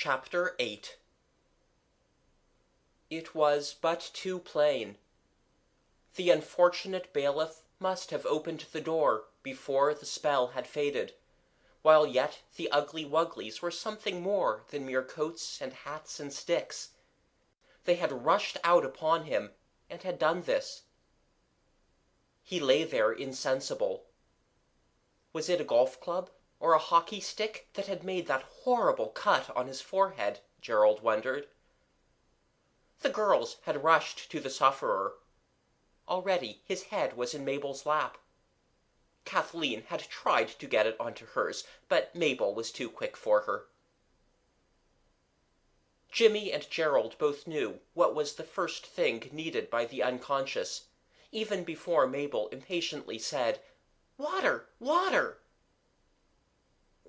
Chapter 8. It was but too plain. The unfortunate bailiff must have opened the door before the spell had faded, while yet the ugly wugglies were something more than mere coats and hats and sticks. They had rushed out upon him, and had done this. He lay there insensible. Was it a golf club or a hockey stick that had made that horrible cut on his forehead, Gerald wondered. The girls had rushed to the sufferer. Already his head was in Mabel's lap. Kathleen had tried to get it onto hers, but Mabel was too quick for her. Jimmy and Gerald both knew what was the first thing needed by the unconscious, even before Mabel impatiently said, "Water! Water!"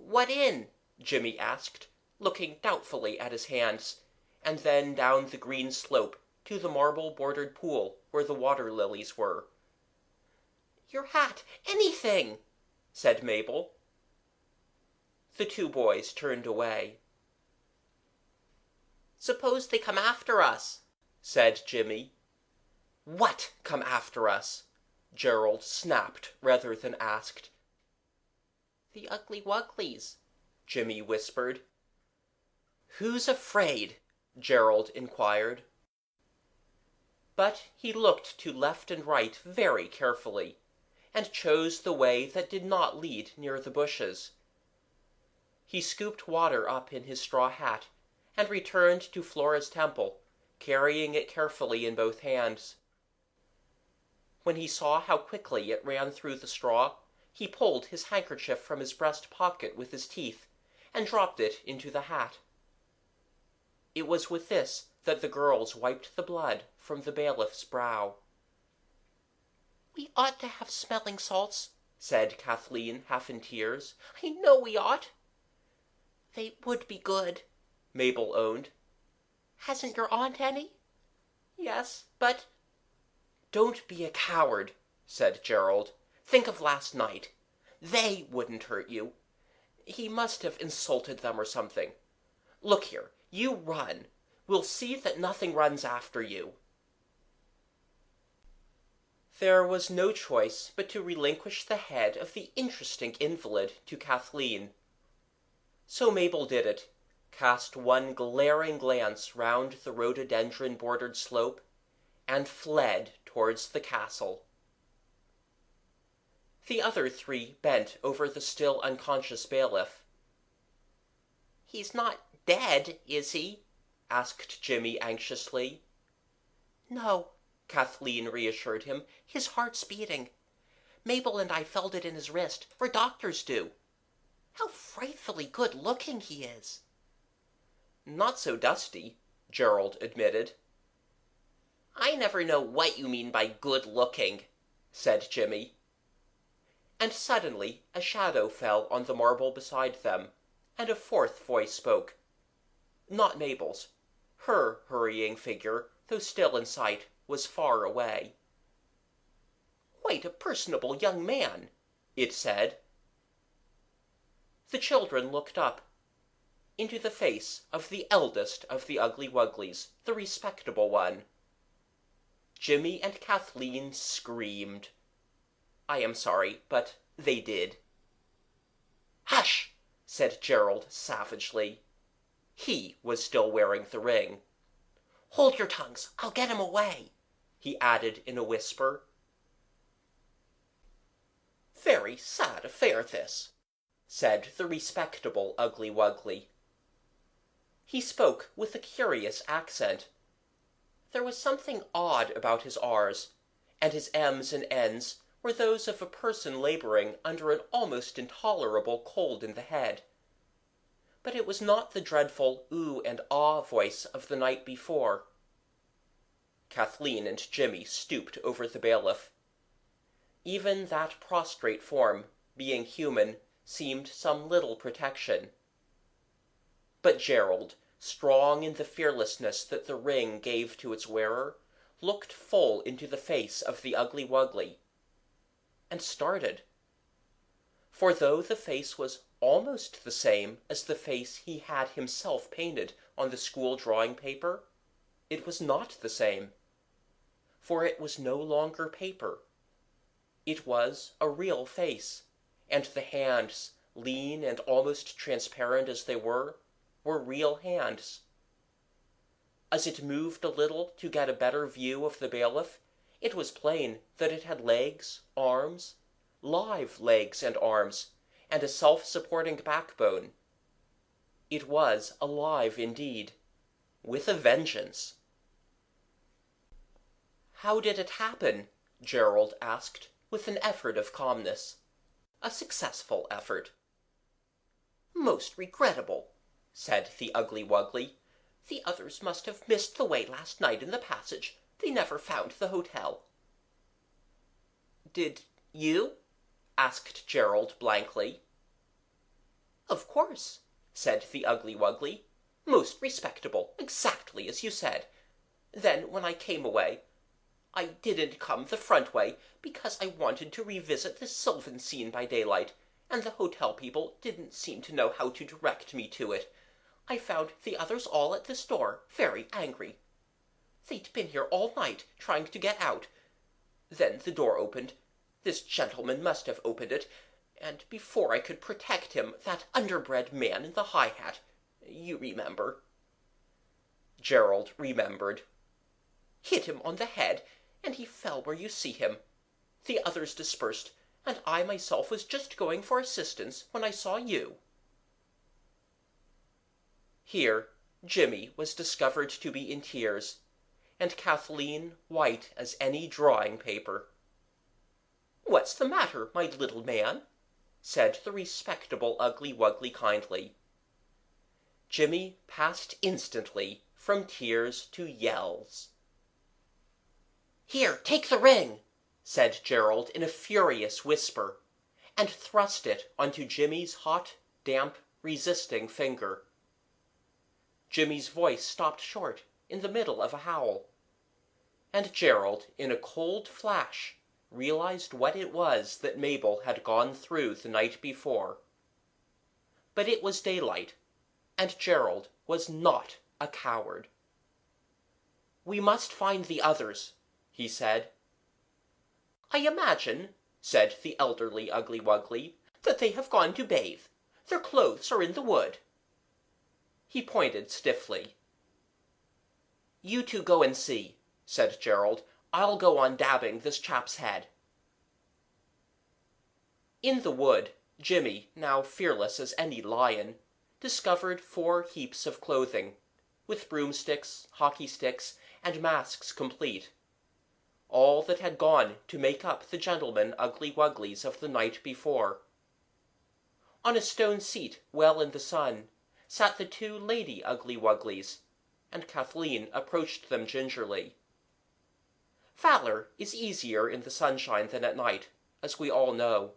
"What in?" Jimmy asked, looking doubtfully at his hands, and then down the green slope to the marble-bordered pool where the water lilies were. "Your hat! Anything!" said Mabel. The two boys turned away. "Suppose they come after us," said Jimmy. "What come after us?" Gerald snapped rather than asked. "The ugly wugglies," Jimmy whispered. "Who's afraid?" Gerald inquired. But he looked to left and right very carefully, and chose the way that did not lead near the bushes. He scooped water up in his straw hat, and returned to Flora's temple, carrying it carefully in both hands. When he saw how quickly it ran through the straw, he pulled his handkerchief from his breast pocket with his teeth, and dropped it into the hat. It was with this that the girls wiped the blood from the bailiff's brow. "We ought to have smelling salts," said Kathleen, half in tears. "I know we ought." "They would be good," Mabel owned. "Hasn't your aunt any?" "Yes, but—" "Don't be a coward," said Gerald. "Think of last night. They wouldn't hurt you. He must have insulted them or something. Look here, you run. We'll see that nothing runs after you." There was no choice but to relinquish the head of the interesting invalid to Kathleen. So Mabel did it, cast one glaring glance round the rhododendron-bordered slope, and fled towards the castle. The other three bent over the still unconscious bailiff. "He's not dead, is he?" asked Jimmy anxiously. "No," Kathleen reassured him. "His heart's beating. Mabel and I felt it in his wrist, for doctors do. How frightfully good-looking he is!" "Not so dusty," Gerald admitted. "I never know what you mean by good-looking," said Jimmy. And suddenly a shadow fell on the marble beside them, and a fourth voice spoke. Not Mabel's. Her hurrying figure, though still in sight, was far away. "Quite a personable young man," it said. The children looked up. Into the face of the eldest of the ugly wugglies, the respectable one. Jimmy and Kathleen screamed. I am sorry, but they did. "Hush!" said Gerald savagely. He was still wearing the ring. "Hold your tongues, I'll get him away," he added in a whisper. "Very sad affair, this," said the respectable ugly wuggly. He spoke with a curious accent. There was something odd about his R's, and his M's and N's were those of a person laboring under an almost intolerable cold in the head. But it was not the dreadful ooh and ah voice of the night before. Kathleen and Jimmy stooped over the bailiff. Even that prostrate form, being human, seemed some little protection. But Gerald, strong in the fearlessness that the ring gave to its wearer, looked full into the face of the ugly wuggly, and started. For though the face was almost the same as the face he had himself painted on the school drawing paper, it was not the same. For it was no longer paper. It was a real face, and the hands, lean and almost transparent as they were real hands. As it moved a little to get a better view of the bailiff, it was plain that it had legs, arms, live legs and arms, and a self-supporting backbone. It was alive indeed, with a vengeance. "How did it happen?" Gerald asked, with an effort of calmness. A successful effort. "Most regrettable," said the Ugly Wuggly. "The others must have missed the way last night in the passage. They never found the hotel." "Did you?" asked Gerald blankly. "Of course," said the Ugly Wuggly. "Most respectable, exactly as you said. Then when I came away, I didn't come the front way, because I wanted to revisit the sylvan scene by daylight, and the hotel people didn't seem to know how to direct me to it. I found the others all at this door, very angry. They'd been here all night, trying to get out. Then the door opened. This gentleman must have opened it, and before I could protect him, that underbred man in the high hat, you remember." Gerald remembered. "Hit him on the head, and he fell where you see him. The others dispersed, and I myself was just going for assistance when I saw you." Here Jimmy was discovered to be in tears, and Kathleen white as any drawing paper. "What's the matter, my little man?" said the respectable Ugly Wuggly kindly. Jimmy passed instantly from tears to yells. "Here, take the ring," said Gerald in a furious whisper, and thrust it onto Jimmy's hot, damp, resisting finger. Jimmy's voice stopped short in the middle of a howl, and Gerald in a cold flash realized what it was that Mabel had gone through the night before. But it was daylight, and Gerald was not a coward. "We must find the others," he said. "I imagine," said the elderly Ugly Wuggly, "that they have gone to bathe. Their clothes are in the wood." He pointed stiffly. "You two go and see," said Gerald. "I'll go on dabbing this chap's head." In the wood, Jimmy, now fearless as any lion, discovered 4 heaps of clothing, with broomsticks, hockey sticks, and masks complete. All that had gone to make up the gentlemen Ugly Wugglies of the night before. On a stone seat well in the sun sat the 2 lady Ugly Wugglies, and Kathleen approached them gingerly. Valor is easier in the sunshine than at night, as we all know.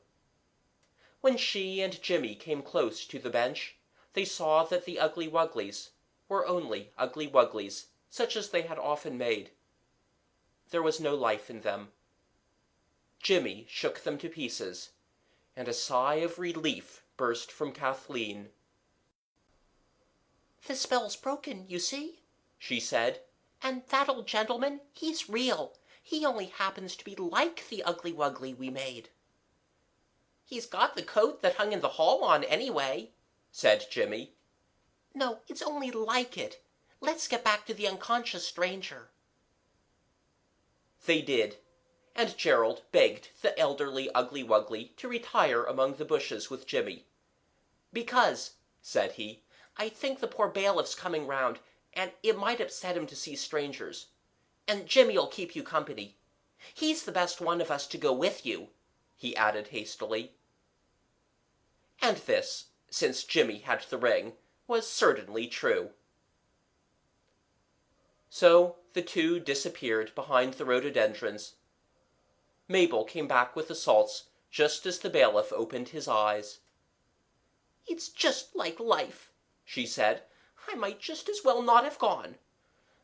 When she and Jimmy came close to the bench, they saw that the Ugly Wugglies were only Ugly Wugglies, such as they had often made. There was no life in them. Jimmy shook them to pieces, and a sigh of relief burst from Kathleen. "The spell's broken, you see," she said. "And that old gentleman, he's real. He only happens to be like the Ugly Wuggly we made." "He's got the coat that hung in the hall on, anyway," said Jimmy. "No, it's only like it. Let's get back to the unconscious stranger." They did, and Gerald begged the elderly Ugly Wuggly to retire among the bushes with Jimmy. "Because," said he, "I think the poor bailiff's coming round, and it might upset him to see strangers. And Jimmy'll keep you company. He's the best one of us to go with you," he added hastily. And this, since Jimmy had the ring, was certainly true. So the 2 disappeared behind the rhododendrons. Mabel came back with the salts just as the bailiff opened his eyes. "It's just like life," she said. "I might just as well not have gone.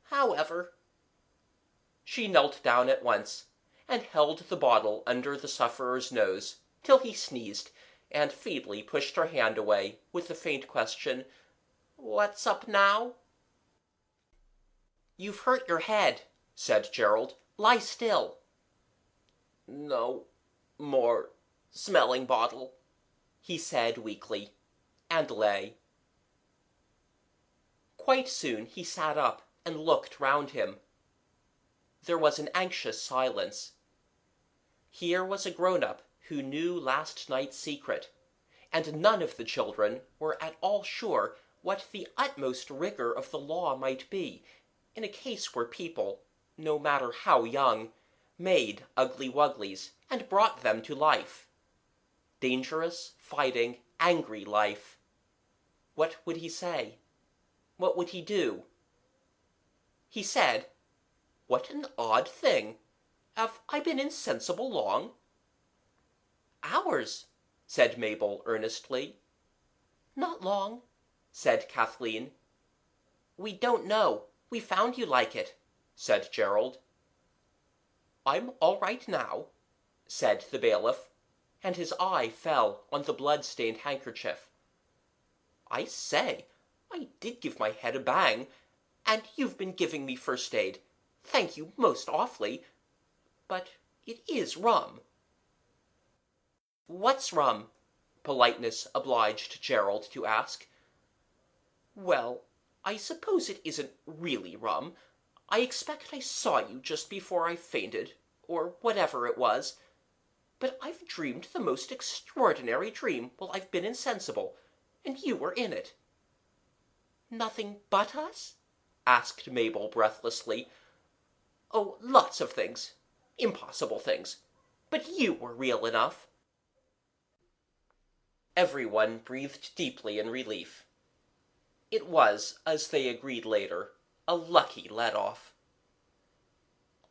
However—" She knelt down at once, and held the bottle under the sufferer's nose, till he sneezed, and feebly pushed her hand away, with the faint question, "What's up now?" "You've hurt your head," said Gerald. "Lie still." "No more smelling bottle," he said weakly, and lay. Quite soon he sat up and looked round him. There was an anxious silence. Here was a grown-up who knew last night's secret, and none of the children were at all sure what the utmost rigour of the law might be in a case where people, no matter how young, made ugly wuglies and brought them to life. Dangerous, fighting, angry life. What would he say? What would he do? He said, "What an odd thing! Have I been insensible long?" "Hours," said Mabel earnestly. "Not long," said Kathleen. "We don't know. We found you like it," said Gerald. "I'm all right now," said the bailiff, and his eye fell on the blood-stained handkerchief. "I say, I did give my head a bang, and you've been giving me first aid. Thank you most awfully. But it is rum." "What's rum?" politeness obliged Gerald to ask. "Well, I suppose it isn't really rum. I expect I saw you just before I fainted, or whatever it was. But I've dreamed the most extraordinary dream while I've been insensible, and you were in it." "Nothing but us?" asked Mabel breathlessly. "Oh, lots of things. Impossible things. But you were real enough." Everyone breathed deeply in relief. It was, as they agreed later, a lucky let-off.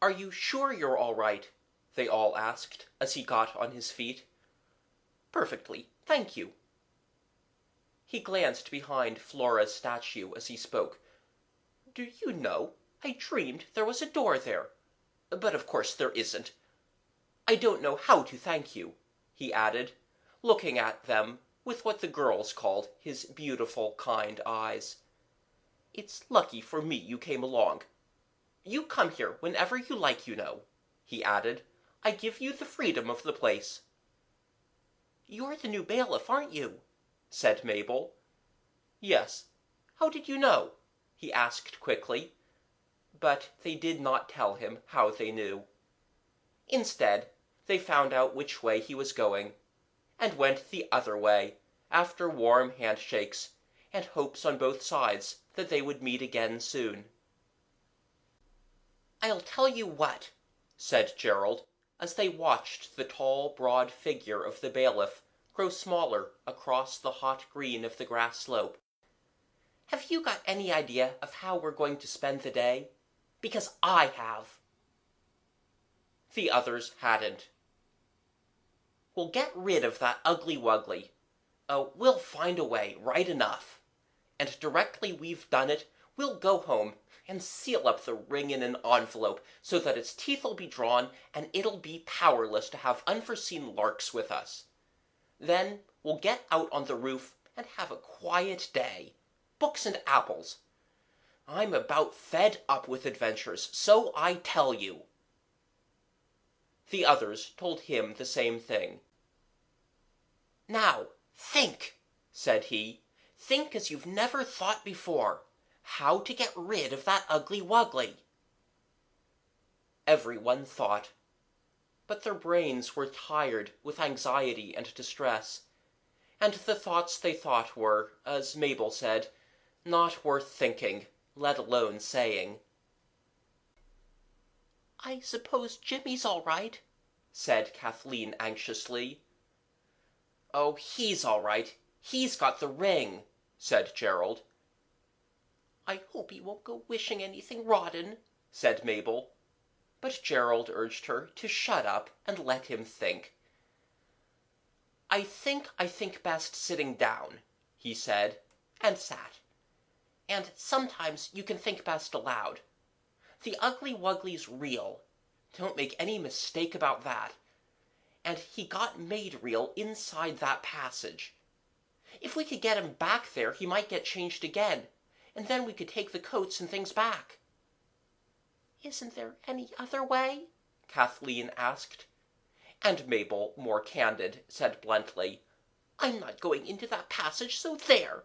"Are you sure you're all right?" they all asked, as he got on his feet. "Perfectly, thank you." He glanced behind Flora's statue as he spoke. "Do you know, I dreamed there was a door there. But of course there isn't. I don't know how to thank you," he added, looking at them with what the girls called his beautiful, kind eyes. "It's lucky for me you came along. You come here whenever you like, you know," he added. "I give you the freedom of the place." "You're the new bailiff, aren't you?" said Mabel. "Yes. How did you know?" he asked quickly. But they did not tell him how they knew. Instead, they found out which way he was going, and went the other way, after warm handshakes, and hopes on both sides that they would meet again soon. "I'll tell you what," said Gerald, as they watched the tall, broad figure of the bailiff grow smaller across the hot green of the grass slope. "Have you got any idea of how we're going to spend the day? Because I have." The others hadn't. "We'll get rid of that ugly wuggly. Oh, we'll find a way, right enough. And directly we've done it, we'll go home and seal up the ring in an envelope so that its teeth'll be drawn and it'll be powerless to have unforeseen larks with us. Then we'll get out on the roof and have a quiet day. Books and apples. I'm about fed up with adventures, so I tell you." The others told him the same thing. "Now, think," said he. "Think as you've never thought before. How to get rid of that ugly wuggly." Everyone thought. But their brains were tired with anxiety and distress, and the thoughts they thought were, as Mabel said, not worth thinking, let alone saying. "I suppose Jimmy's all right," said Kathleen anxiously. "Oh, he's all right. He's got the ring," said Gerald. "I hope he won't go wishing anything rotten," said Mabel. But Gerald urged her to shut up and let him think. I think best sitting down," he said, and sat. "And sometimes you can think best aloud. The ugly wuggly's real. Don't make any mistake about that. and he got made real inside that passage. If we could get him back there, he might get changed again, and then we could take the coats and things back." "Isn't there any other way?" Kathleen asked. And Mabel, more candid, said bluntly, "I'm not going into that passage, so there."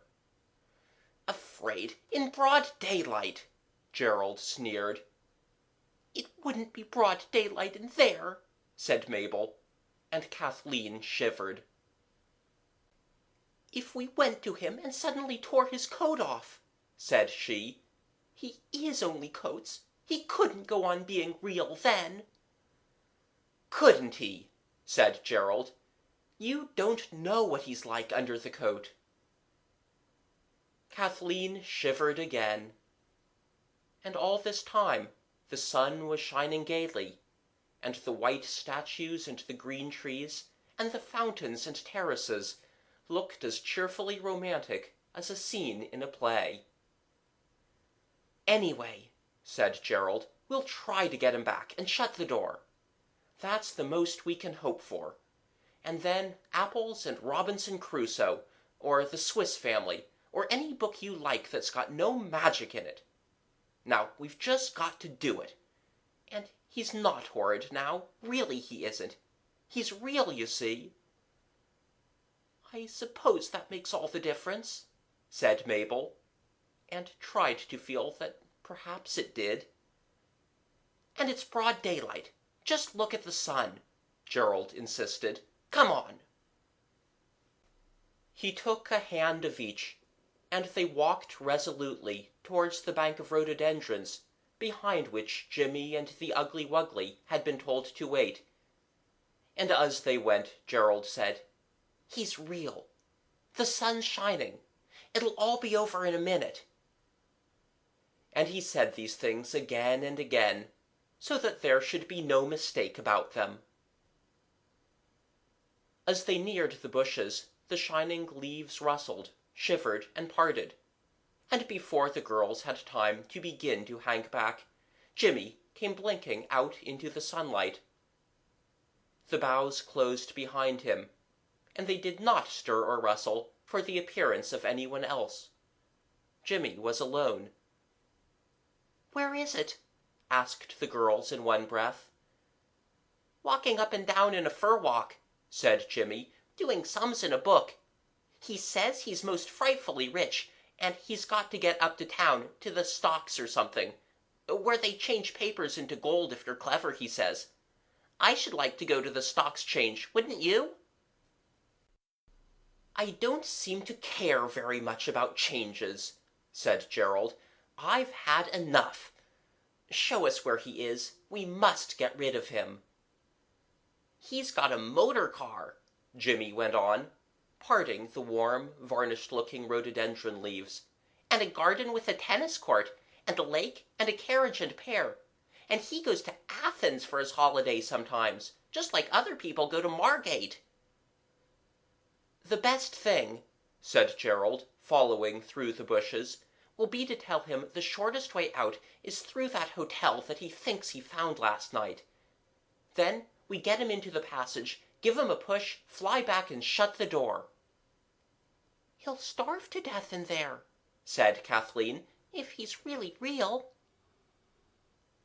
"Afraid in broad daylight," Gerald sneered. "It wouldn't be broad daylight in there," said Mabel, and Kathleen shivered. "If we went to him and suddenly tore his coat off," said she. "He is only coats. He couldn't go on being real then." "Couldn't he?" said Gerald. "You don't know what he's like under the coat." Kathleen shivered again. And all this time the sun was shining gaily, and the white statues and the green trees and the fountains and terraces looked as cheerfully romantic as a scene in a play. "Anyway," said Gerald, "we'll try to get him back and shut the door. That's the most we can hope for. And then Apples and Robinson Crusoe, or The Swiss Family, or any book you like that's got no magic in it. Now, we've just got to do it. And he's not horrid now. Really he isn't. He's real, you see." "I suppose that makes all the difference," said Mabel, and tried to feel that perhaps it did. "And it's broad daylight. Just look at the sun," Gerald insisted. "Come on." He took a hand of each, and they walked resolutely towards the bank of rhododendrons, behind which Jimmy and the Ugly Wuggly had been told to wait. And as they went, Gerald said, "He's real. The sun's shining. It'll all be over in a minute." And he said these things again and again, so that there should be no mistake about them. As they neared the bushes, the shining leaves rustled, shivered, and parted, and before the girls had time to begin to hang back, Jimmy came blinking out into the sunlight. The boughs closed behind him, and they did not stir or rustle for the appearance of anyone else. Jimmy was alone. "Where is it?" asked the girls in one breath. "Walking up and down in a fir walk," said Jimmy, "doing sums in a book. He says he's most frightfully rich, and he's got to get up to town, to the stocks or something, where they change papers into gold if you're clever, he says. I should like to go to the stocks change, wouldn't you?" "I don't seem to care very much about changes," said Gerald. "I've had enough. Show us where he is. We must get rid of him." "He's got a motor car," Jimmy went on, parting the warm, varnished-looking rhododendron leaves, "and a garden with a tennis court, and a lake, and a carriage and pair. And he goes to Athens for his holiday sometimes, just like other people go to Margate." "The best thing," said Gerald, following through the bushes, "will be to tell him the shortest way out is through that hotel that he thinks he found last night. Then we get him into the passage, give him a push, fly back and shut the door." "He'll starve to death in there," said Kathleen, "if he's really real."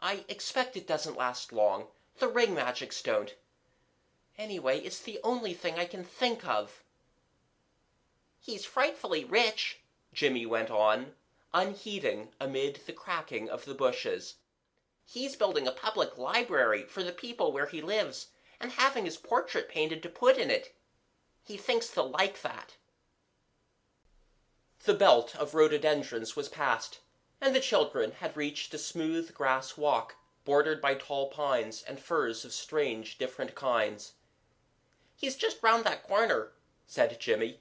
"I expect it doesn't last long. The ring magics don't. Anyway, it's the only thing I can think of." "He's frightfully rich," Jimmy went on, unheeding amid the cracking of the bushes. "He's building a public library for the people where he lives, and having his portrait painted to put in it. He thinks they'll like that." The belt of rhododendrons was past, and the children had reached a smooth grass walk, bordered by tall pines and firs of strange different kinds. "He's just round that corner," said Jimmy.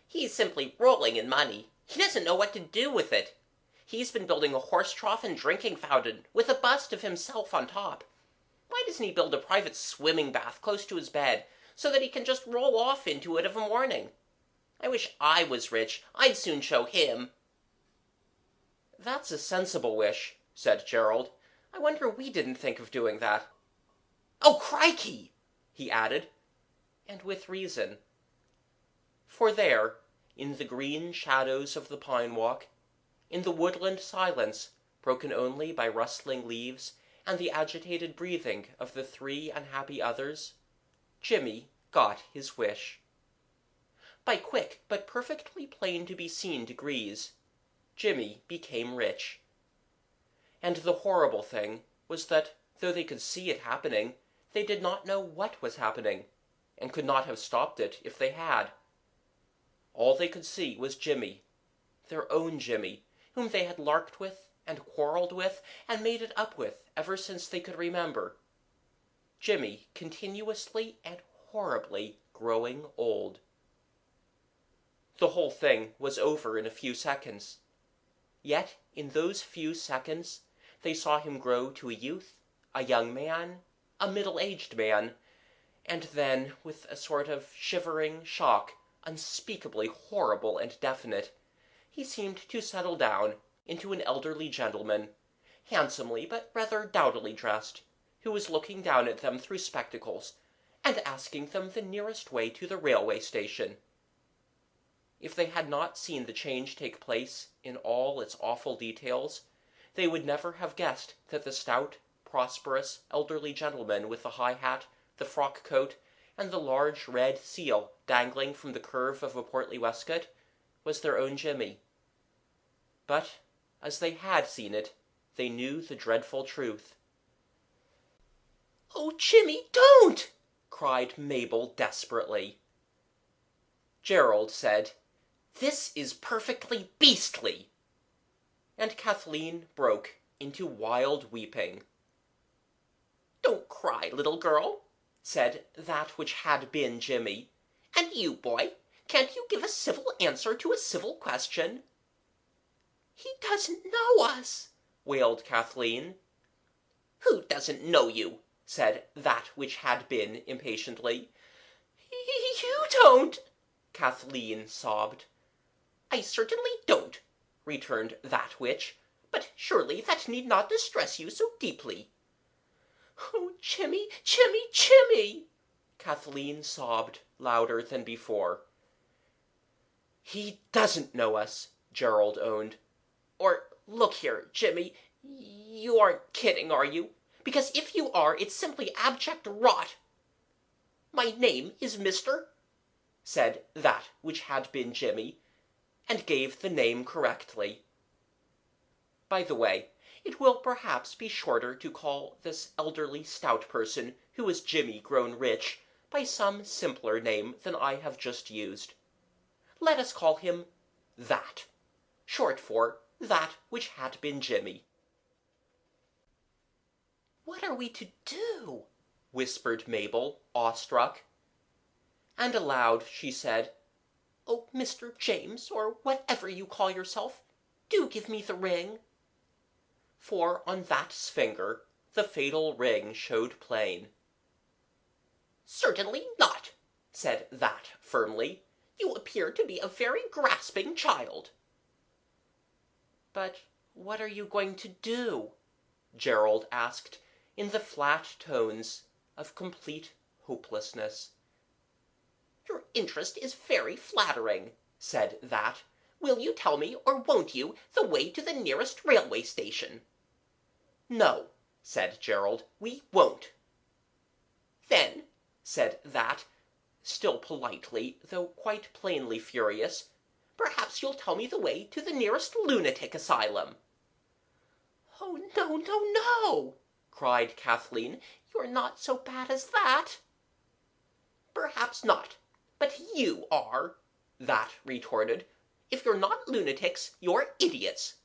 "He's simply rolling in money. He doesn't know what to do with it. He's been building a horse trough and drinking fountain, with a bust of himself on top. Why doesn't he build a private swimming bath close to his bed, so that he can just roll off into it of a morning? I wish I was rich. I'd soon show him." "That's a sensible wish," said Gerald. "I wonder we didn't think of doing that. Oh, crikey!" he added. and with reason. For there, in the green shadows of the pine walk, in the woodland silence broken only by rustling leaves and the agitated breathing of the 3 unhappy others, Jimmy got his wish. By quick but perfectly plain to be seen degrees, Jimmy became rich. And the horrible thing was that though they could see it happening, they did not know what was happening, and could not have stopped it if they had. All they could see was Jimmy, their own Jimmy, whom they had larked with, and quarrelled with, and made it up with ever since they could remember. Jimmy continuously and horribly growing old. The whole thing was over in a few seconds. Yet in those few seconds they saw him grow to a youth, a young man, a middle-aged man, and then, with a sort of shivering shock, unspeakably horrible and definite, he seemed to settle down into an elderly gentleman, handsomely but rather dowdily dressed, who was looking down at them through spectacles, and asking them the nearest way to the railway station. If they had not seen the change take place in all its awful details, they would never have guessed that the stout, prosperous, elderly gentleman with the high hat, the frock coat, and the large red seal dangling from the curve of a portly waistcoat, was their own Jimmy. But, as they had seen it, they knew the dreadful truth. "Oh, Jimmy, don't!" cried Mabel desperately. Gerald said, "This is perfectly beastly!" And Kathleen broke into wild weeping. "Don't cry, little girl," said that which had been Jimmy. "And you, boy, can't you give a civil answer to a civil question?" "He doesn't know us," wailed Kathleen. "Who doesn't know you?" said that which had been impatiently. "You don't," Kathleen sobbed. "I certainly don't," returned that which, "but surely that need not distress you so deeply." "Oh, Jimmy, Jimmy, Jimmy!" Kathleen sobbed louder than before. "He doesn't know us," Gerald owned. "Or, look here, Jimmy, you aren't kidding, are you? Because if you are, it's simply abject rot." "My name is Mr. said that which had been Jimmy, and gave the name correctly. By the way, it will perhaps be shorter to call this elderly stout person who was Jimmy grown rich by some simpler name than I have just used. Let us call him That, short for that which had been Jimmy. "What are we to do?" whispered Mabel, awestruck. And aloud she said, "Oh, Mr. James, or whatever you call yourself, do give me the ring." For on That's finger the fatal ring showed plain. "Certainly not," said That firmly. "You appear to be a very grasping child." "But what are you going to do?" Gerald asked, in the flat tones of complete hopelessness. "Your interest is very flattering," said That. "Will you tell me, or won't you, the way to the nearest railway station?" "No," said Gerald, "we won't." "Then," said That, still politely, though quite plainly furious, "perhaps you'll tell me the way to the nearest lunatic asylum." "Oh, no, no, no!" cried Kathleen. "You're not so bad as that." "Perhaps not, but you are," That retorted. "If you're not lunatics, you're idiots.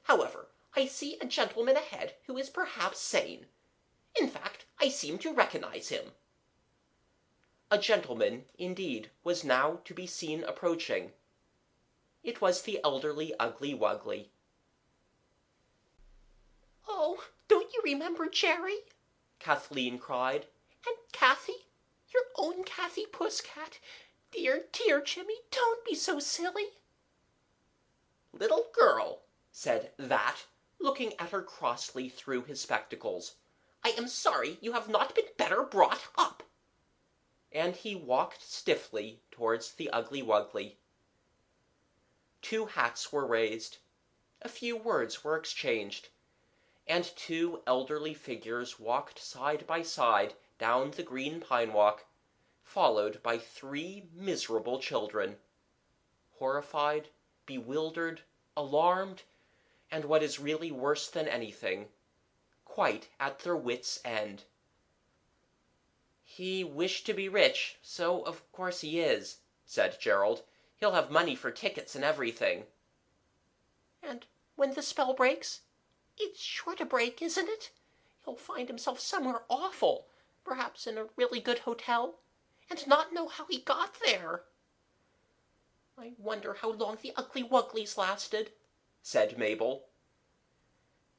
However, I see a gentleman ahead who is perhaps sane. In fact, I seem to recognize him." A gentleman, indeed, was now to be seen approaching. It was the elderly Ugly Wuggly. "Oh, don't you remember Jerry?" Kathleen cried. "And Cathy? Your own Cathy Pusscat. Dear, dear Jimmy, don't be so silly." "Little girl," said That, looking at her crossly through his spectacles, "I am sorry you have not been better brought up." and he walked stiffly towards the Ugly Wuggly. 2 hats were raised, a few words were exchanged, and 2 elderly figures walked side by side down the green pine walk, followed by 3 miserable children, horrified, bewildered, alarmed, and what is really worse than anything, quite at their wits' end. "He wished to be rich, so of course he is," said Gerald. "He'll have money for tickets and everything." "And when the spell breaks? It's sure to break, isn't it? He'll find himself somewhere awful, perhaps in a really good hotel, and not know how he got there." "I wonder how long the Ugly Wugglies lasted," said Mabel.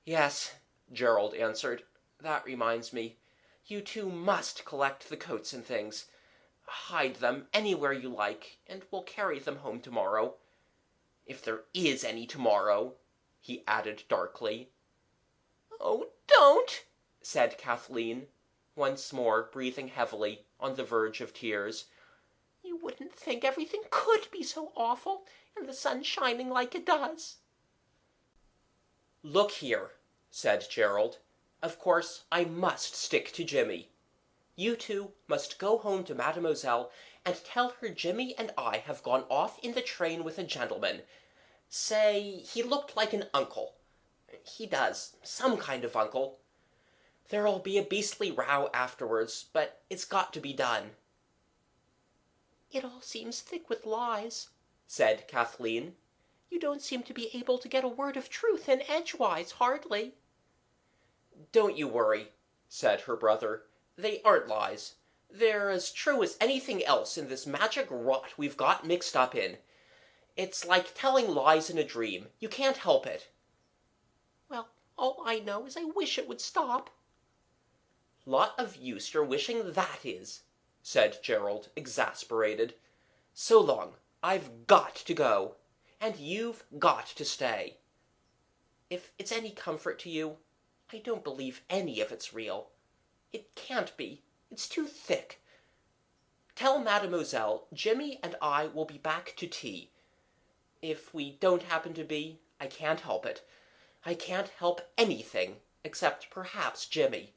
"Yes," Gerald answered. "That reminds me. You 2 must collect the coats and things. Hide them anywhere you like, and we'll carry them home tomorrow. If there is any tomorrow," he added darkly. "Oh, don't!" said Kathleen, once more breathing heavily, on the verge of tears. "You wouldn't think everything could be so awful, and the sun shining like it does." "Look here," said Gerald. "Of course I must stick to Jimmy. You 2 must go home to Mademoiselle and tell her Jimmy and I have gone off in the train with a gentleman. Say he looked like an uncle. He does, some kind of uncle. There'll be a beastly row afterwards, but it's got to be done." "It all seems thick with lies," said Kathleen. "You don't seem to be able to get a word of truth in edgewise, hardly." "Don't you worry," said her brother. "They aren't lies. They're as true as anything else in this magic rot we've got mixed up in. It's like telling lies in a dream. You can't help it." "Well, all I know is I wish it would stop." "Lot of use your wishing that is," said Gerald, exasperated. "So long. I've got to go. And you've got to stay. If it's any comfort to you, I don't believe any of it's real. It can't be. It's too thick. Tell Mademoiselle Jimmy and I will be back to tea. If we don't happen to be, I can't help it. I can't help anything, except perhaps Jimmy."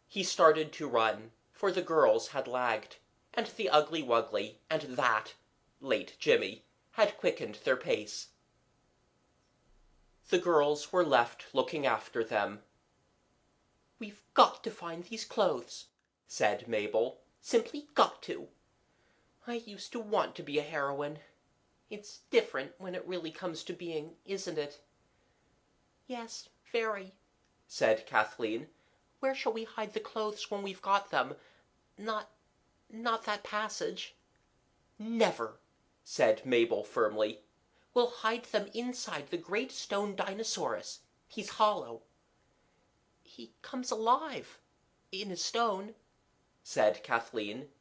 He started to run, for the girls had lagged, and the Ugly Wuggly and that late Jimmy had quickened their pace. The girls were left looking after them. "We've got to find these clothes," said Mabel. "Simply got to. I used to want to be a heroine. It's different when it really comes to being, isn't it?" "Yes, very," said Kathleen. "Where shall we hide the clothes when we've got them? Not that passage." "Never," said Mabel firmly. "We'll hide them inside the great stone Dinosaurus. He's hollow." "He comes alive in a stone," said Kathleen.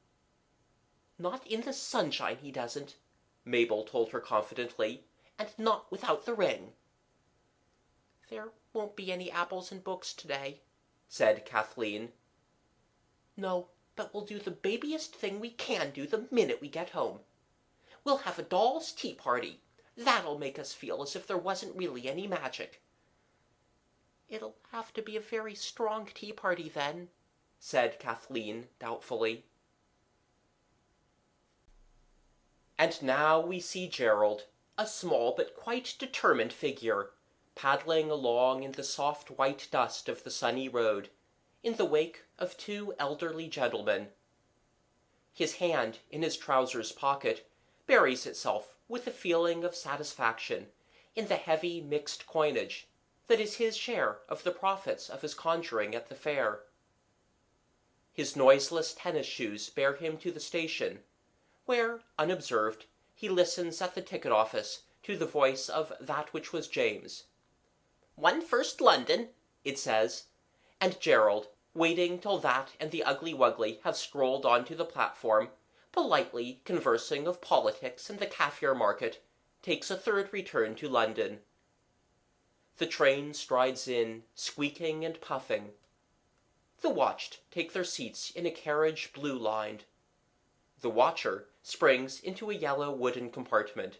"Not in the sunshine he doesn't," Mabel told her confidently, "and not without the ring." "There won't be any apples and books today," said Kathleen. "No, but we'll do the babiest thing we can do the minute we get home. We'll have a doll's tea party. That'll make us feel as if there wasn't really any magic." "It'll have to be a very strong tea party then," said Kathleen doubtfully. And now we see Gerald, a small but quite determined figure, paddling along in the soft white dust of the sunny road, in the wake of 2 elderly gentlemen. His hand in his trousers pocket buries itself with a feeling of satisfaction in the heavy mixed coinage that is his share of the profits of his conjuring at the fair. His noiseless tennis shoes bear him to the station, where, unobserved, he listens at the ticket office to the voice of that which was James. "1 First London," it says, and Gerald, waiting till that and the Ugly Wuggly have strolled on to the platform, politely conversing of politics and the Kaffir market, takes a third return to London. The train strides in, squeaking and puffing. The watched take their seats in a carriage blue-lined. The watcher springs into a yellow wooden compartment.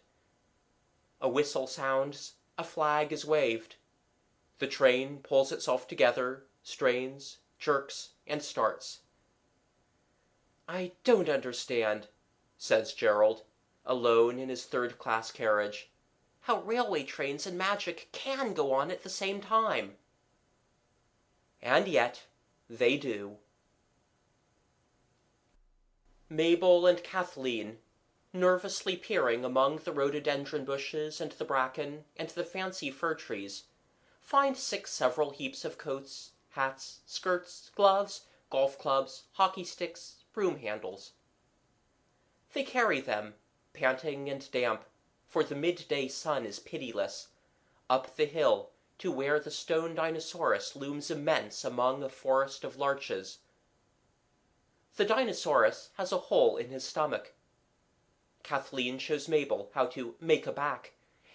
A whistle sounds, a flag is waved. The train pulls itself together, strains, jerks, and starts. "I don't understand," says Gerald, alone in his third-class carriage, "how railway trains and magic can go on at the same time." And yet they do. Mabel and Kathleen, nervously peering among the rhododendron bushes and the bracken and the fancy fir trees, find 6 several heaps of coats, hats, skirts, gloves, golf clubs, hockey sticks, broom handles. They carry them, panting and damp, for the midday sun is pitiless, up the hill to where the stone Dinosaurus looms immense among a forest of larches. The Dinosaurus has a hole in his stomach. Kathleen shows Mabel how to make a back,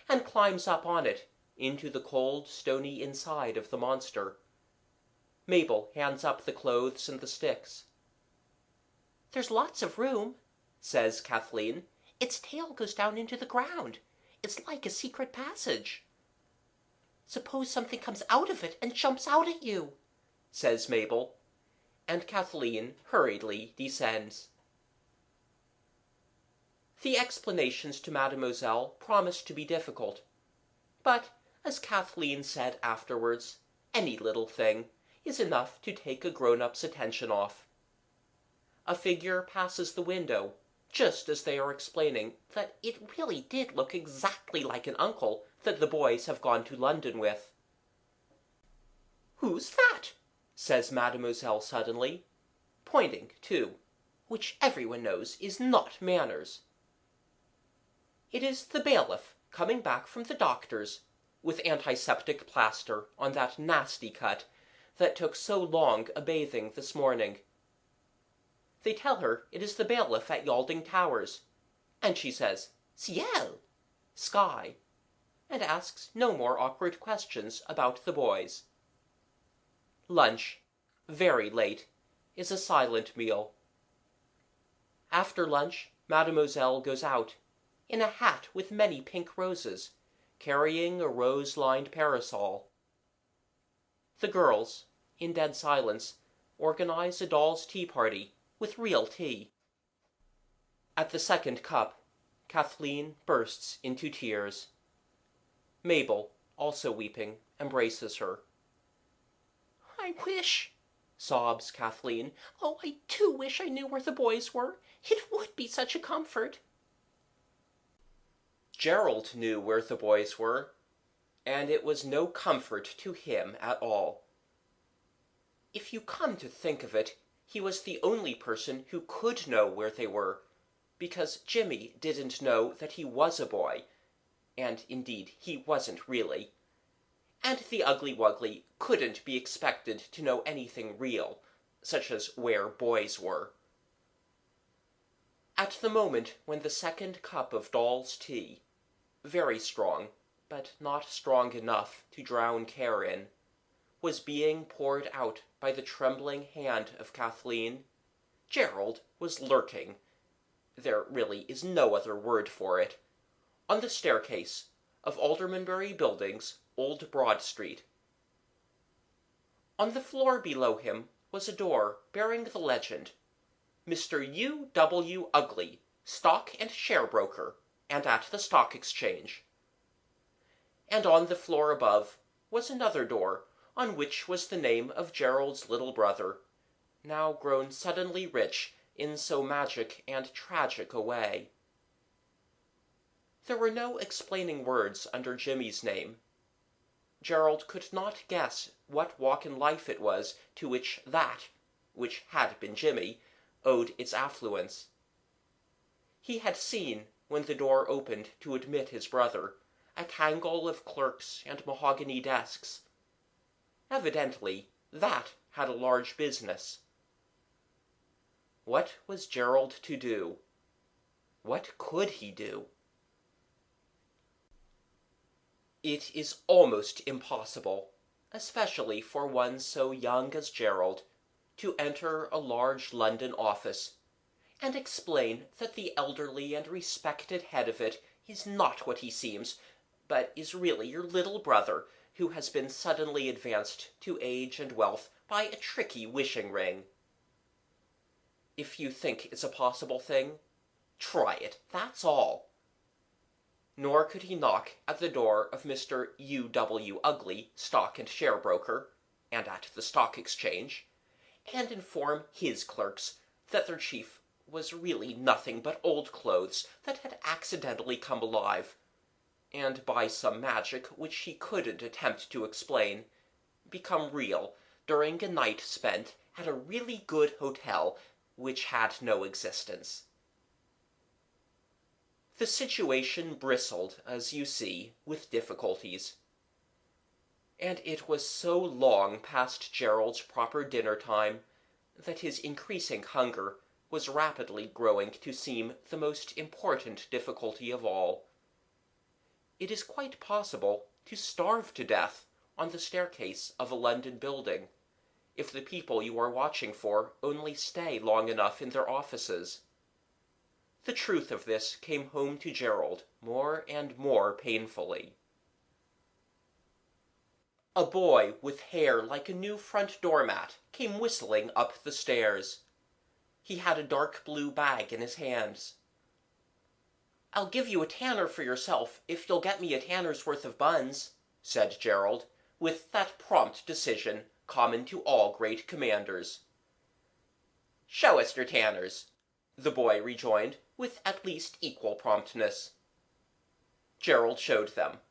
and climbs up on it, into the cold, stony inside of the monster. Mabel hands up the clothes and the sticks. "There's lots of room," says Kathleen. "Its tail goes down into the ground. It's like a secret passage." "Suppose something comes out of it and jumps out at you," says Mabel, and Kathleen hurriedly descends. The explanations to Mademoiselle promise to be difficult, but, as Kathleen said afterwards, any little thing is enough to take a grown-up's attention off. A figure passes the window, just as they are explaining that it really did look exactly like an uncle that the boys have gone to London with. "Who's that?" says Mademoiselle suddenly, pointing, too, which everyone knows is not manners. It is the bailiff coming back from the doctor's, with antiseptic plaster on that nasty cut that took so long a bathing this morning. They tell her it is the bailiff at Yalding Towers, and she says "Ciel" (sky), and asks no more awkward questions about the boys. Lunch, very late, is a silent meal. After lunch, Mademoiselle goes out, in a hat with many pink roses, carrying a rose-lined parasol. The girls, in dead silence, organize a dolls' tea party, with real tea. At the second cup, Kathleen bursts into tears. Mabel, also weeping, embraces her. "I wish," sobs Kathleen, "oh, I do wish I knew where the boys were. It would be such a comfort." Gerald knew where the boys were, and it was no comfort to him at all. If you come to think of it, he was the only person who could know where they were, because Jimmy didn't know that he was a boy, and indeed he wasn't really, and the Ugly Wuggly couldn't be expected to know anything real, such as where boys were. At the moment when the second cup of doll's tea, very strong, but not strong enough to drown care in, was being poured out by the trembling hand of Kathleen, Gerald was lurking, there really is no other word for it, on the staircase of Aldermanbury Buildings, Old Broad Street. On the floor below him was a door bearing the legend, "Mr. U. W. Ugly, Stock and Share Broker, and at the Stock Exchange." And on the floor above was another door on which was the name of Gerald's little brother, now grown suddenly rich in so magic and tragic a way. There were no explaining words under Jimmy's name. Gerald could not guess what walk in life it was to which that, which had been Jimmy, owed its affluence. He had seen, when the door opened to admit his brother, a tangle of clerks and mahogany desks. Evidently, that had a large business. What was Gerald to do? What could he do? It is almost impossible, especially for one so young as Gerald, to enter a large London office, and explain that the elderly and respected head of it is not what he seems, but is really your little brother, who has been suddenly advanced to age and wealth by a tricky wishing ring. If you think it's a possible thing, try it, that's all. Nor could he knock at the door of Mr. U.W. Ugly, stock and share broker, and at the Stock Exchange, and inform his clerks that their chief was really nothing but old clothes that had accidentally come alive, and by some magic which he couldn't attempt to explain, become real during a night spent at a really good hotel which had no existence. The situation bristled, as you see, with difficulties, and it was so long past Gerald's proper dinner time that his increasing hunger was rapidly growing to seem the most important difficulty of all. It is quite possible to starve to death on the staircase of a London building, if the people you are watching for only stay long enough in their offices. The truth of this came home to Gerald more and more painfully. A boy with hair like a new front doormat came whistling up the stairs. He had a dark blue bag in his hands. "I'll give you a tanner for yourself if you'll get me a tanner's worth of buns," said Gerald, with that prompt decision common to all great commanders. "Show us your tanners," the boy rejoined, with at least equal promptness. Gerald showed them.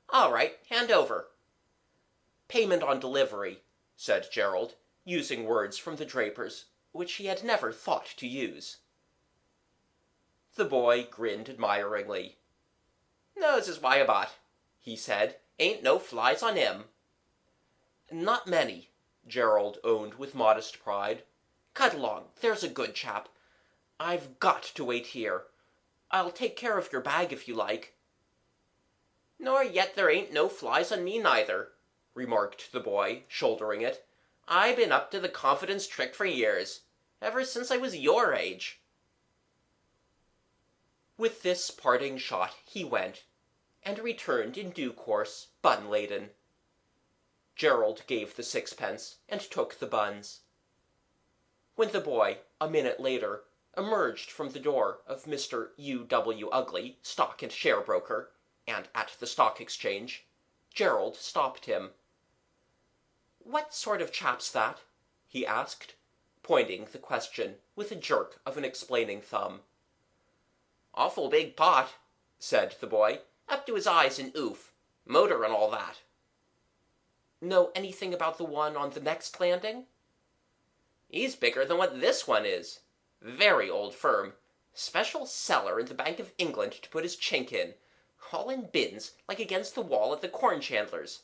"All right, hand over." "Payment on delivery," said Gerald, using words from the draper's which he had never thought to use. The boy grinned admiringly. "Knows his way about," he said. "Ain't no flies on him." "Not many," Gerald owned with modest pride. "Cut along, there's a good chap. I've got to wait here. I'll take care of your bag if you like." "Nor yet there ain't no flies on me neither," remarked the boy, shouldering it. "I been up to the confidence trick for years, ever since I was your age." With this parting shot he went, and returned in due course, bun-laden. Gerald gave the sixpence, and took the buns. When the boy, a minute later, emerged from the door of Mr. U.W. Ugly, stock and share broker, and at the Stock Exchange, Gerald stopped him. "What sort of chap's that?" he asked, pointing the question with a jerk of an explaining thumb. "Awful big pot," said the boy, "up to his eyes in oof. Motor and all that." "Know anything about the one on the next landing?" "He's bigger than what this one is. Very old firm. Special cellar in the Bank of England to put his chink in. All in bins, like against the wall at the corn chandler's.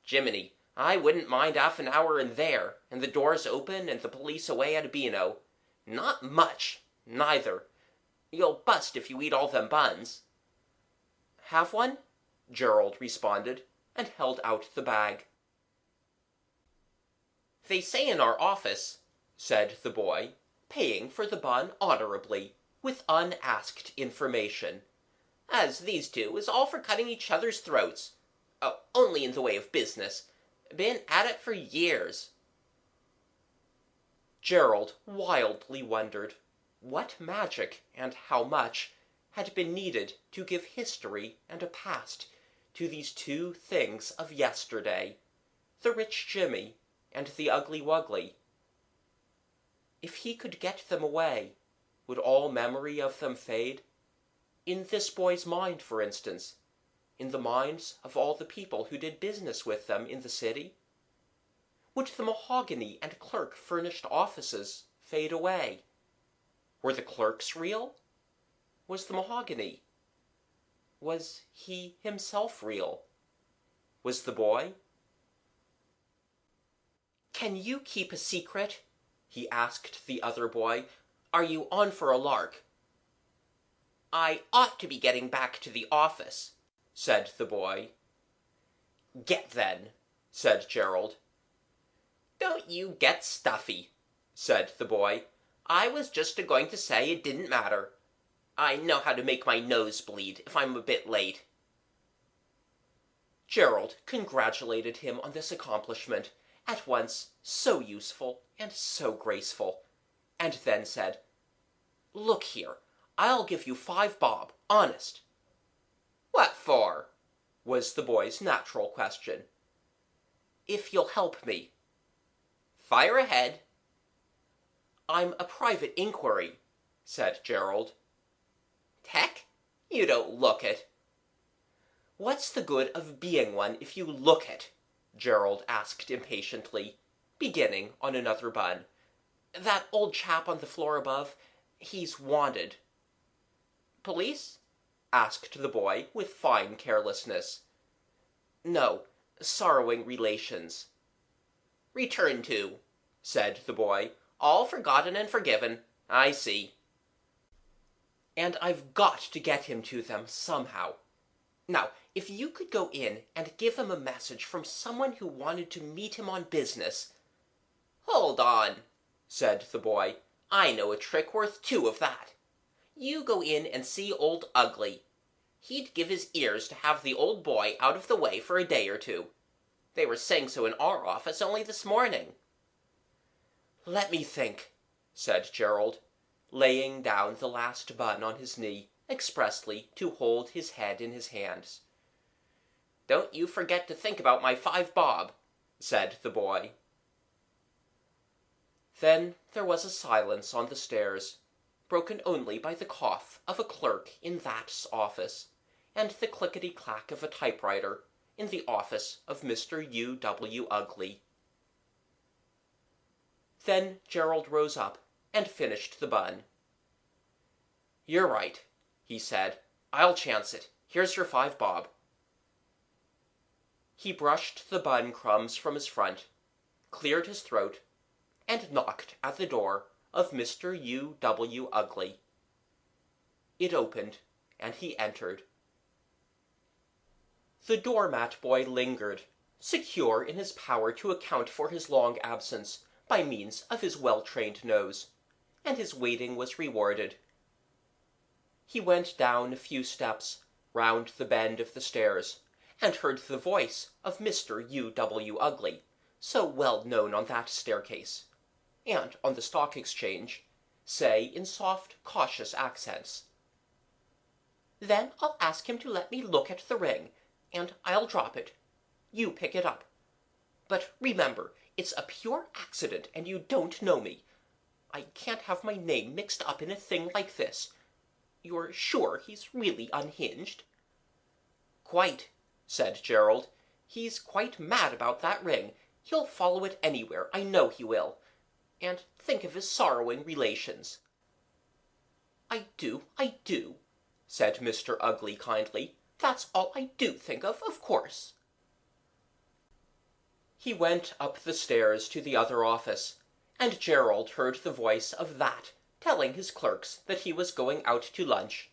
Jiminy, I wouldn't mind 'alf an hour in there, and the doors open and the police away at a beano. Not much, neither. You'll bust if you eat all them buns." "Have one?" Gerald responded, and held out the bag. "They say in our office," said the boy, paying for the bun honorably, with unasked information, "as these two is all for cutting each other's throats. Oh, only in the way of business. Been at it for years." Gerald wildly wondered what magic, and how much, had been needed to give history and a past to these two things of yesterday, the rich Jimmy and the ugly Wuggly. If he could get them away, would all memory of them fade? In this boy's mind, for instance, in the minds of all the people who did business with them in the city? Would the mahogany and clerk-furnished offices fade away? Were the clerks real? Was the mahogany? Was he himself real? Was the boy? "Can you keep a secret?" he asked the other boy. "Are you on for a lark?" "I ought to be getting back to the office," said the boy. "Get then," said Gerald. "Don't you get stuffy," said the boy. "I was just going to say it didn't matter. I know how to make my nose bleed if I'm a bit late." Gerald congratulated him on this accomplishment, at once so useful and so graceful, and then said, "Look here, I'll give you 5 bob, honest." "What for?" was the boy's natural question. "If you'll help me." "Fire ahead." "I'm a private inquiry," said Gerald. "Heck, you don't look it." "What's the good of being one if you look it?" Gerald asked impatiently, beginning on another bun. "That old chap on the floor above, he's wanted." "Police?" asked the boy with fine carelessness. "No, sorrowing relations." "Return to," said the boy. "All forgotten and forgiven. I see." "And I've got to get him to them somehow. Now, if you could go in and give him a message from someone who wanted to meet him on business—" "Hold on," said the boy. "I know a trick worth 2 of that. You go in and see Old Ugly. He'd give his ears to have the old boy out of the way for a day or 2. They were saying so in our office only this morning." "Let me think," said Gerald, laying down the last bun on his knee, expressly to hold his head in his hands. "Don't you forget to think about my 5 bob," said the boy. Then there was a silence on the stairs, broken only by the cough of a clerk in That's office, and the clickety-clack of a typewriter in the office of Mr. U. W. Ugly. Then Gerald rose up and finished the bun. "You're right," he said. "I'll chance it. Here's your 5 bob." He brushed the bun crumbs from his front, cleared his throat, and knocked at the door of Mr. U. W. Ugly. It opened, and he entered. The doormat boy lingered, secure in his power to account for his long absence by means of his well-trained nose, and his waiting was rewarded. He went down a few steps, round the bend of the stairs, and heard the voice of Mr. U. W. Ugly, so well known on that staircase, and on the Stock Exchange, say in soft, cautious accents, "Then I'll ask him to let me look at the ring, and I'll drop it. You pick it up. But remember, it's a pure accident, and you don't know me. I can't have my name mixed up in a thing like this. You're sure he's really unhinged?" "Quite," said Gerald. "He's quite mad about that ring. He'll follow it anywhere, I know he will. And think of his sorrowing relations." I do," said Mr. Ugly kindly. "That's all I do think of course." He went up the stairs to the other office, and Gerald heard the voice of That telling his clerks that he was going out to lunch.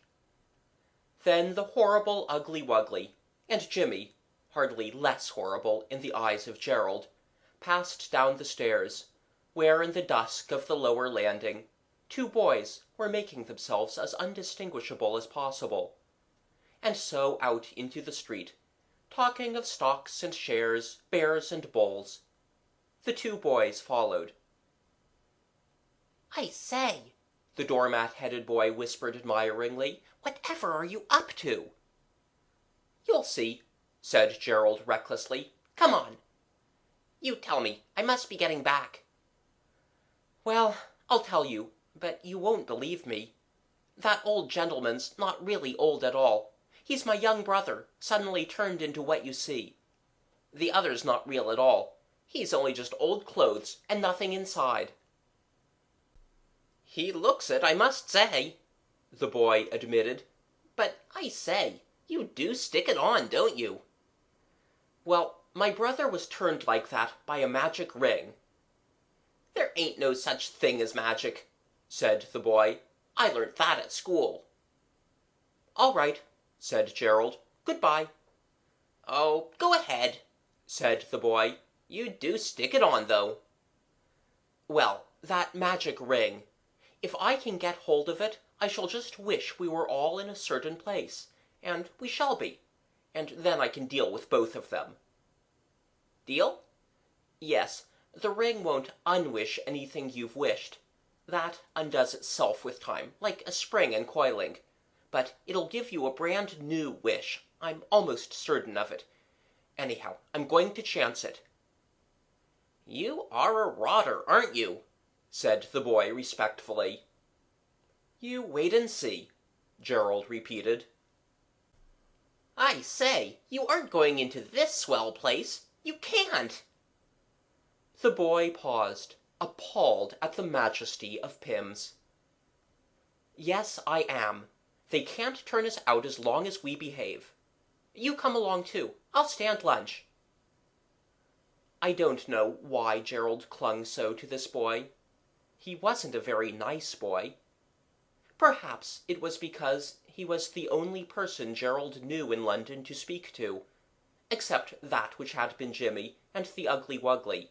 Then the horrible Ugly Wuggly, and Jimmy, hardly less horrible in the eyes of Gerald, passed down the stairs, where in the dusk of the lower landing 2 boys were making themselves as undistinguishable as possible, and so out into the street, talking of stocks and shares, bears and bulls. The 2 boys followed. "I say," the doormat-headed boy whispered admiringly, "whatever are you up to?" "You'll see," said Gerald recklessly. "Come on." "You tell me. I must be getting back." "Well, I'll tell you, but you won't believe me. That old gentleman's not really old at all. He's my young brother, suddenly turned into what you see. The other's not real at all. He's only just old clothes and nothing inside." "He looks it, I must say," the boy admitted. "But I say, you do stick it on, don't you?" "Well, my brother was turned like that by a magic ring." "There ain't no such thing as magic," said the boy. "I learnt that at school." "All right," said Gerald. "Good-bye." "Oh, go ahead," said the boy. "You do stick it on, though." Well, that magic ring. If I can get hold of it, I shall just wish we were all in a certain place, and we shall be, and then I can deal with both of them." "Deal?" "Yes, the ring won't unwish anything you've wished. That undoes itself with time, like a spring uncoiling. But it'll give you a brand new wish. I'm almost certain of it. Anyhow, I'm going to chance it." "You are a rotter, aren't you?" said the boy respectfully. "You wait and see," Gerald repeated. "I say, you aren't going into this swell place. You can't." The boy paused, appalled at the majesty of Pym's. "Yes, I am. They can't turn us out as long as we behave. You come along too. I'll stand lunch." I don't know why Gerald clung so to this boy. He wasn't a very nice boy. Perhaps it was because he was the only person Gerald knew in London to speak to, except that which had been Jimmy and the Ugly Wuggly,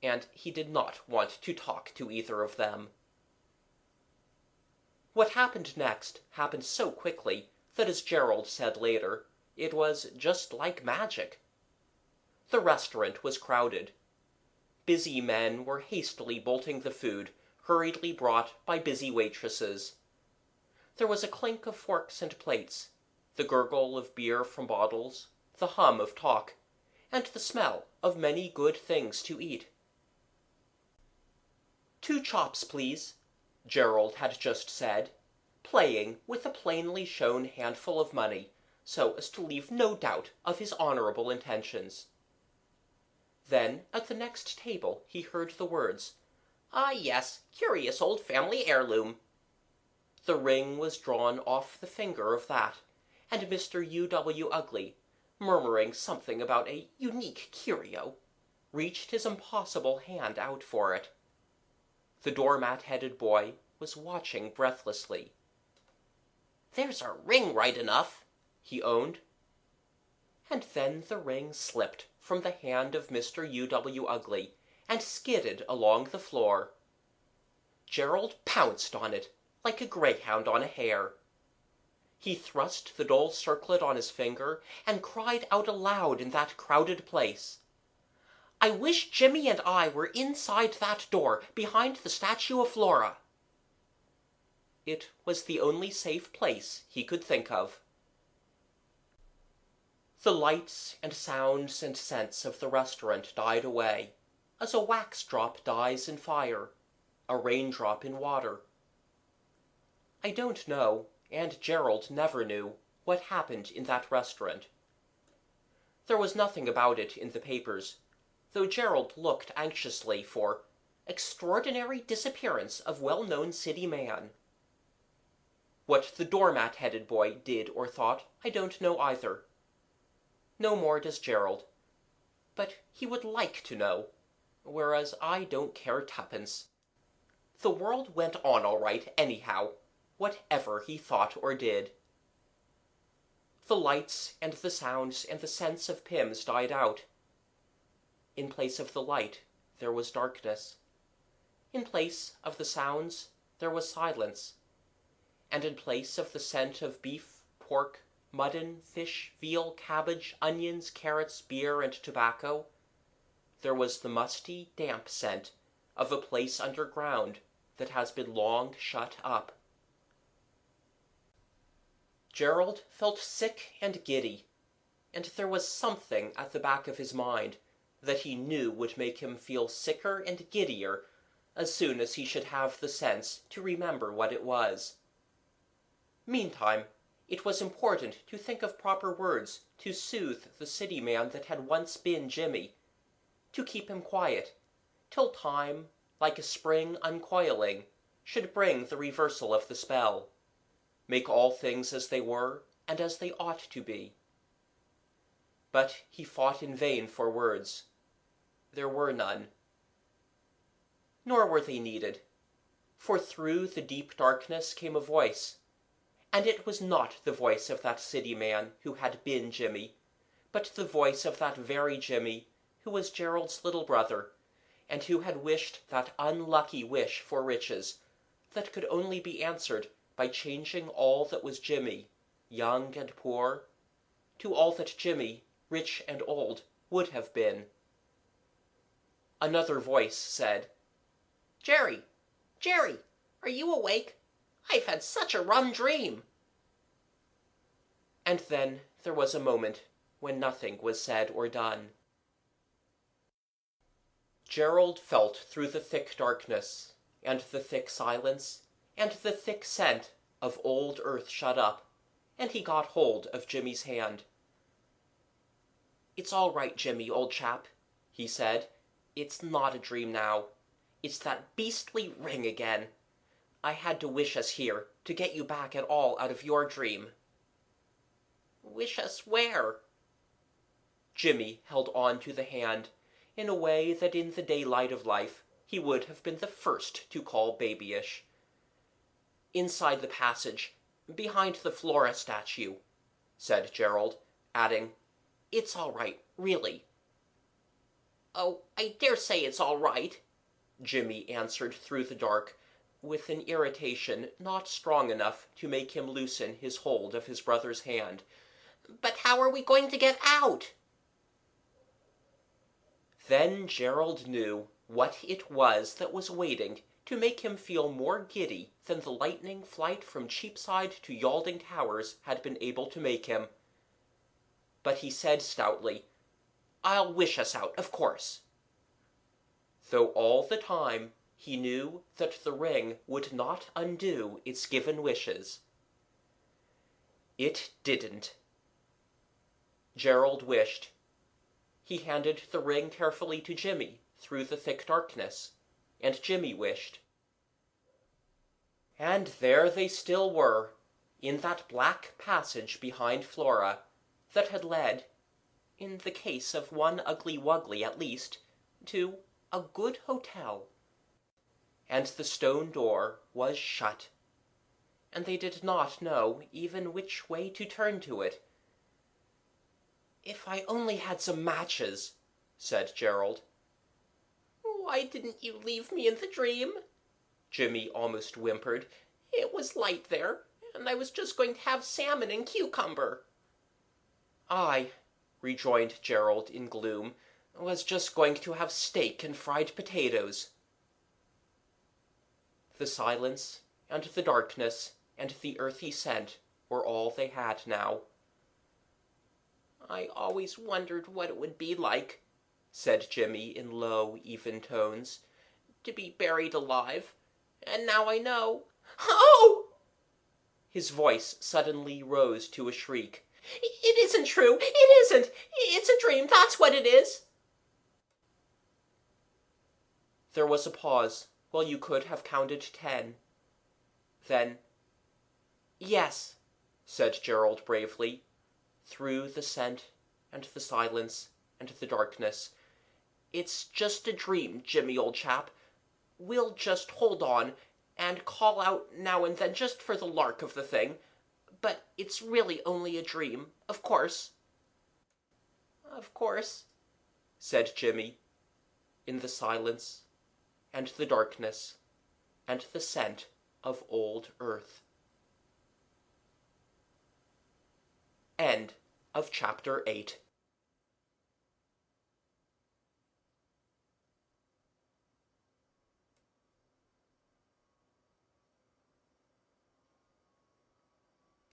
and he did not want to talk to either of them. What happened next happened so quickly that, as Gerald said later, it was just like magic. The restaurant was crowded. Busy men were hastily bolting the food hurriedly brought by busy waitresses. There was a clink of forks and plates, the gurgle of beer from bottles, the hum of talk, and the smell of many good things to eat. "2 chops, please," Gerald had just said, playing with a plainly shown handful of money, so as to leave no doubt of his honourable intentions. Then at the next table he heard the words, "Ah, yes, curious old family heirloom." The ring was drawn off the finger of that, and Mr. U.W. Ugly, murmuring something about a unique curio, reached his impossible hand out for it. The doormat-headed boy was watching breathlessly. "There's a ring right enough," he owned. And then the ring slipped from the hand of Mr. U.W. Ugly and skidded along the floor. Gerald pounced on it like a greyhound on a hare. He thrust the dull circlet on his finger and cried out aloud in that crowded place, "I wish Jimmy and I were inside that door behind the statue of Flora." It was the only safe place he could think of. The lights and sounds and scents of the restaurant died away, as a wax drop dies in fire, a raindrop in water. I don't know, and Gerald never knew, what happened in that restaurant. There was nothing about it in the papers, though Gerald looked anxiously for "Extraordinary Disappearance of Well-Known City Man." What the doormat-headed boy did or thought, I don't know either. No more does Gerald. But he would like to know, whereas I don't care twopence. The world went on all right anyhow, whatever he thought or did. The lights and the sounds and the scents of Pym's died out. In place of the light there was darkness. In place of the sounds there was silence. And in place of the scent of beef, pork, mutton, fish, veal, cabbage, onions, carrots, beer, and tobacco, there was the musty, damp scent of a place underground that has been long shut up. Gerald felt sick and giddy, and there was something at the back of his mind that he knew would make him feel sicker and giddier as soon as he should have the sense to remember what it was. Meantime, it was important to think of proper words to soothe the city man that had once been Jimmy, to keep him quiet, till time, like a spring uncoiling, should bring the reversal of the spell, make all things as they were and as they ought to be. But he fought in vain for words. There were none. Nor were they needed, for through the deep darkness came a voice, and it was not the voice of that city man who had been Jimmy, but the voice of that very Jimmy who was Gerald's little brother, and who had wished that unlucky wish for riches that could only be answered by changing all that was Jimmy, young and poor, to all that Jimmy, rich and old, would have been. Another voice said, Jerry, Jerry, are you awake? I've had such a rum dream. And then there was a moment when nothing was said or done. Gerald felt through the thick darkness, and the thick silence, and the thick scent of old earth shut up, and he got hold of Jimmy's hand. "It's all right, Jimmy, old chap," he said. "It's not a dream now. It's that beastly ring again. I had to wish us here to get you back at all out of your dream." "Wish us where?" Jimmy held on to the hand in a way that in the daylight of life he would have been the first to call babyish. "Inside the passage, behind the Flora statue," said Gerald, adding, "It's all right, really." "Oh, I dare say it's all right," Jimmy answered through the dark, with an irritation not strong enough to make him loosen his hold of his brother's hand. "But how are we going to get out?" Then Gerald knew what it was that was waiting to make him feel more giddy than the lightning flight from Cheapside to Yalding Towers had been able to make him. But he said stoutly, "I'll wish us out, of course," though all the time he knew that the ring would not undo its given wishes. It didn't. Gerald wished. He handed the ring carefully to Jimmy through the thick darkness, and Jimmy wished. And there they still were, in that black passage behind Flora, that had led, in the case of one Ugly Wuggly at least, to a good hotel. And the stone door was shut, and they did not know even which way to turn to it. "If I only had some matches," said Gerald. "Why didn't you leave me in the dream?" Jimmy almost whimpered. "It was light there, and I was just going to have salmon and cucumber." "I," rejoined Gerald in gloom, "was just going to have steak and fried potatoes." The silence and the darkness and the earthy scent were all they had now. "I always wondered what it would be like," said Jimmy in low, even tones, "to be buried alive, and now I know. Oh!" His voice suddenly rose to a shriek. "It isn't true! It isn't! It's a dream, that's what it is!" There was a pause while you could have counted 10. Then, "Yes," said Gerald bravely, through the scent and the silence and the darkness. "It's just a dream, Jimmy, old chap. We'll just hold on, and call out now and then just for the lark of the thing. But it's really only a dream, of course." "Of course," said Jimmy, in the silence and the darkness and the scent of old earth. End of chapter 8.